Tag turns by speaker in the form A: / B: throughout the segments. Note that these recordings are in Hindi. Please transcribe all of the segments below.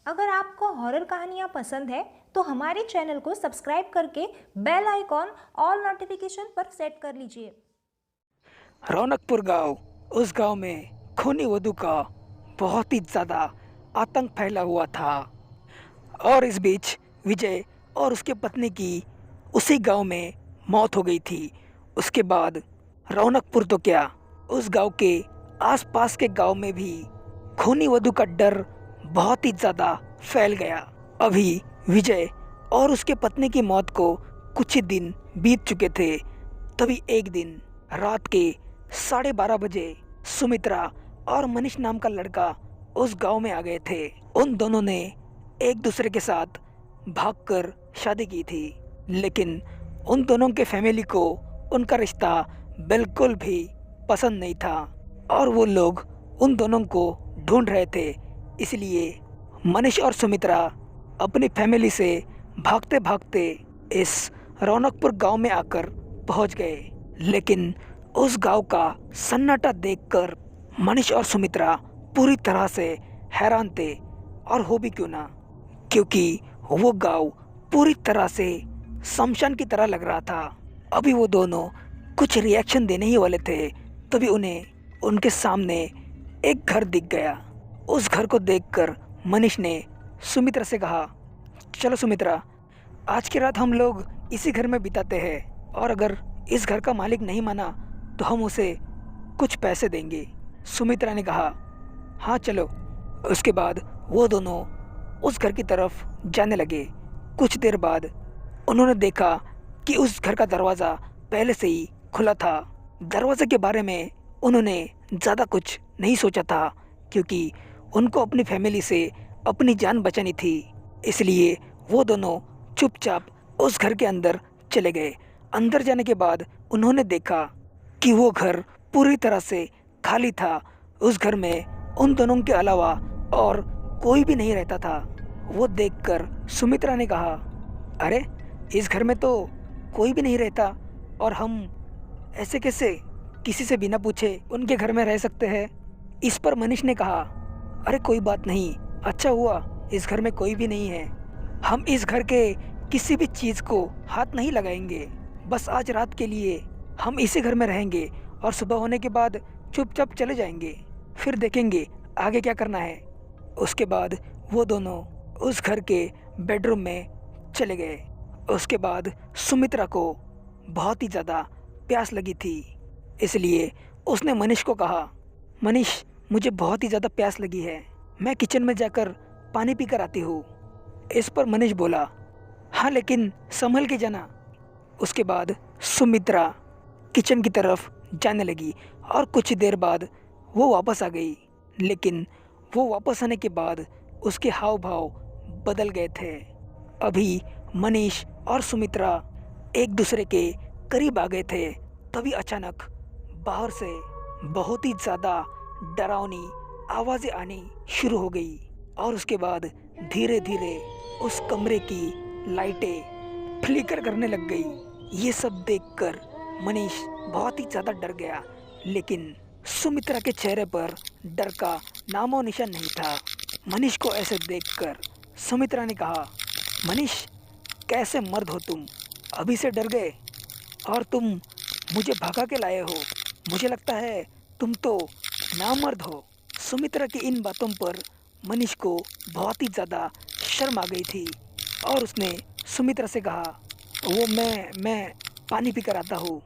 A: अगर आपको हॉरर कहानियाँ पसंद है तो हमारे चैनल को सब्सक्राइब करके बेल आइकॉन ऑल नोटिफिकेशन पर सेट कर लीजिए।
B: रौनकपुर गांव, उस गांव में खूनी वधू का बहुत ही ज़्यादा आतंक फैला हुआ था। और इस बीच विजय और उसके पत्नी की उसी गांव में मौत हो गई थी। उसके बाद रौनकपुर तो क्या, उस गांव के आसपास के गांव में भी खूनी वधू का डर बहुत ही ज़्यादा फैल गया। अभी विजय और उसके पत्नी की मौत को कुछ ही दिन बीत चुके थे। तभी एक दिन रात के 12:30 बजे सुमित्रा और मनीष नाम का लड़का उस गांव में आ गए थे। उन दोनों ने एक दूसरे के साथ भागकर शादी की थी, लेकिन उन दोनों के फैमिली को उनका रिश्ता बिल्कुल भी पसंद नहीं था और वो लोग उन दोनों को ढूंढ रहे थे। इसलिए मनीष और सुमित्रा अपनी फैमिली से भागते भागते इस रौनकपुर गांव में आकर पहुंच गए। लेकिन उस गांव का सन्नाटा देखकर मनीष और सुमित्रा पूरी तरह से हैरान थे। और हो भी क्यों ना, क्योंकि वो गांव पूरी तरह से शमशान की तरह लग रहा था। अभी वो दोनों कुछ रिएक्शन देने ही वाले थे, तभी उन्हें उनके सामने एक घर दिख गया। उस घर को देखकर मनीष ने सुमित्रा से कहा, चलो सुमित्रा, आज की रात हम लोग इसी घर में बिताते हैं और अगर इस घर का मालिक नहीं माना तो हम उसे कुछ पैसे देंगे। सुमित्रा ने कहा, हाँ चलो। उसके बाद वो दोनों उस घर की तरफ जाने लगे। कुछ देर बाद उन्होंने देखा कि उस घर का दरवाज़ा पहले से ही खुला था। दरवाजे के बारे में उन्होंने ज़्यादा कुछ नहीं सोचा था, क्योंकि उनको अपनी फैमिली से अपनी जान बचानी थी। इसलिए वो दोनों चुपचाप उस घर के अंदर चले गए। अंदर जाने के बाद उन्होंने देखा कि वो घर पूरी तरह से खाली था। उस घर में उन दोनों के अलावा और कोई भी नहीं रहता था। वो देखकर सुमित्रा ने कहा, अरे इस घर में तो कोई भी नहीं रहता और हम ऐसे कैसे किसी से बिना पूछे उनके घर में रह सकते हैं। इस पर मनीष ने कहा, अरे कोई बात नहीं, अच्छा हुआ इस घर में कोई भी नहीं है। हम इस घर के किसी भी चीज़ को हाथ नहीं लगाएंगे। बस आज रात के लिए हम इसी घर में रहेंगे और सुबह होने के बाद चुपचाप चले जाएंगे, फिर देखेंगे आगे क्या करना है। उसके बाद वो दोनों उस घर के बेडरूम में चले गए। उसके बाद सुमित्रा को बहुत ही ज़्यादा प्यास लगी थी, इसलिए उसने मनीष को कहा, मनीष मुझे बहुत ही ज़्यादा प्यास लगी है, मैं किचन में जाकर पानी पी कर आती हूँ। इस पर मनीष बोला, हाँ लेकिन संभल के जाना। उसके बाद सुमित्रा किचन की तरफ जाने लगी और कुछ देर बाद वो वापस आ गई। लेकिन वो वापस आने के बाद उसके हाव भाव बदल गए थे। अभी मनीष और सुमित्रा एक दूसरे के करीब आ गए थे, तभी अचानक बाहर से बहुत ही ज़्यादा डरावनी आवाज़ें आनी शुरू हो गई और उसके बाद धीरे धीरे उस कमरे की लाइटें फ्लिकर करने लग गई। ये सब देखकर मनीष बहुत ही ज़्यादा डर गया, लेकिन सुमित्रा के चेहरे पर डर का नामो निशान नहीं था। मनीष को ऐसे देखकर सुमित्रा ने कहा, मनीष कैसे मर्द हो तुम, अभी से डर गए और तुम मुझे भगा के लाए हो। मुझे लगता है तुम तो नामर्द हो। सुमित्रा की इन बातों पर मनीष को बहुत ही ज़्यादा शर्म आ गई थी और उसने सुमित्रा से कहा, वो मैं पानी पी कर आता हूँ।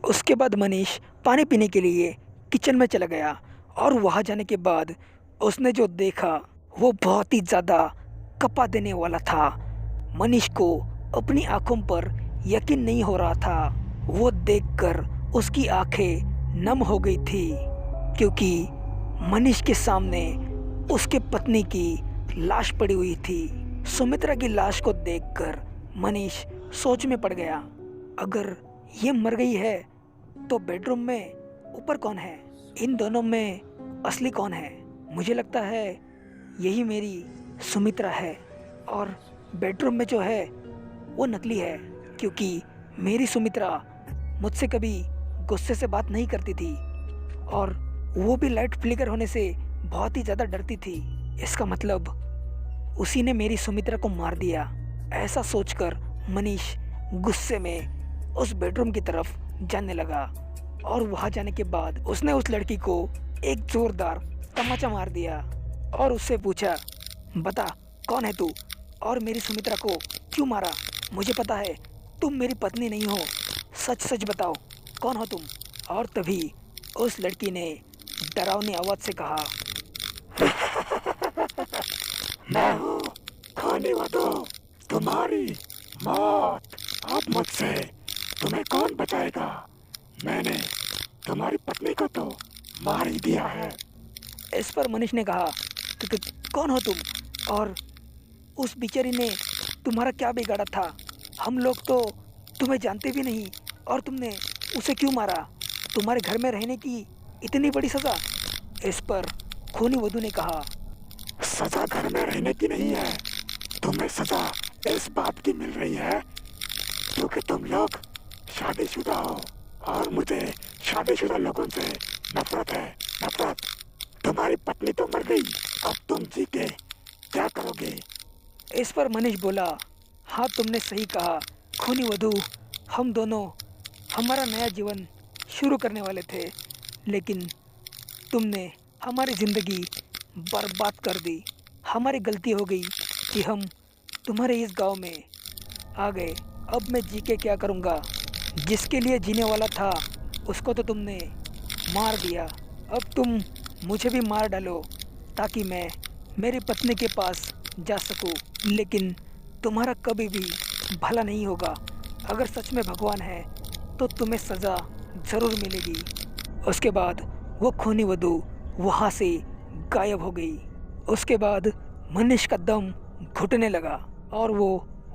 B: उसके बाद मनीष पानी पीने के लिए किचन में चला गया और वहाँ जाने के बाद उसने जो देखा वो बहुत ही ज़्यादा कपा देने वाला था। मनीष को अपनी आंखों पर यकीन नहीं हो रहा था। वो देखकर उसकी आंखें नम हो गई थी, क्योंकि मनीष के सामने उसके पत्नी की लाश पड़ी हुई थी। सुमित्रा की लाश को देखकर मनीष सोच में पड़ गया, अगर ये मर गई है तो बेडरूम में ऊपर कौन है, इन दोनों में असली कौन है। मुझे लगता है यही मेरी सुमित्रा है और बेडरूम में जो है वो नकली है, क्योंकि मेरी सुमित्रा मुझसे कभी गुस्से से बात नहीं करती थी और वो भी लाइट फ्लिकर होने से बहुत ही ज़्यादा डरती थी। इसका मतलब उसी ने मेरी सुमित्रा को मार दिया। ऐसा सोचकर मनीष गुस्से में उस बेडरूम की तरफ जाने लगा और वहां जाने के बाद उसने उस लड़की को एक जोरदार तमाचा मार दिया और उससे पूछा, बता कौन है तू और मेरी सुमित्रा को क्यों मारा? मुझे पता है तुम मेरी पत्नी नहीं हो, सच सच बताओ कौन हो तुम? और तभी उस लड़की ने डरावनी आवाज से कहा,
C: मैं हूँ खोनी वधू, तुम्हारी मौत अब मुझसे तुम्हें कौन बचाएगा? मैंने तुम्हारी पत्नी को तो मार ही दिया है।
B: इस पर मनीष ने कहा, कौन हो तुम और उस बेचारी ने तुम्हारा क्या बिगाड़ा था? हम लोग तो तुम्हें जानते भी नहीं और तुमने उसे क्यों मारा? तुम्हारे घर में रहने की इतनी बड़ी सजा? इस पर खूनी वधू ने कहा,
C: सजा घर में रहने की नहीं है, तुम्हें सजा इस बात की मिल रही है क्योंकि तुम लोग शादीशुदा हो और मुझे शादीशुदा लोगों से नफरत है, नफरत। तुम्हारी पत्नी तो मर गई, अब तुम जी के क्या करोगे?
B: इस पर मनीष बोला, हाँ तुमने सही कहा खूनी वधू, हम दोनों हमारा नया जीवन शुरू करने वाले थे, लेकिन तुमने हमारी ज़िंदगी बर्बाद कर दी। हमारी गलती हो गई कि हम तुम्हारे इस गांव में आ गए। अब मैं जी के क्या करूँगा? जिसके लिए जीने वाला था उसको तो तुमने मार दिया। अब तुम मुझे भी मार डालो ताकि मैं मेरी पत्नी के पास जा सकूं। लेकिन तुम्हारा कभी भी भला नहीं होगा। अगर सच में भगवान है तो तुम्हें सज़ा ज़रूर मिलेगी। उसके बाद वो खूनी वधू वहाँ से गायब हो गई। उसके बाद मनीष का दम घुटने लगा और वो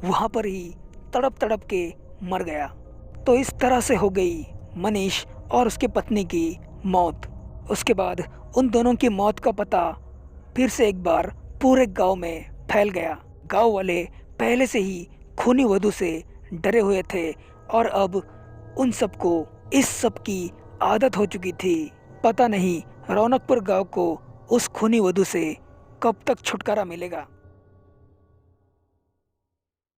B: वहाँ पर ही तड़प तड़प के मर गया। तो इस तरह से हो गई मनीष और उसकी पत्नी की मौत। उसके बाद उन दोनों की मौत का पता फिर से एक बार पूरे गांव में फैल गया। गांव वाले पहले से ही खूनी वधू से डरे हुए थे और अब उन सबको इस सब की आदत हो चुकी थी। पता नहीं रौनकपुर गांव को उस खूनी वधू से कब तक छुटकारा मिलेगा।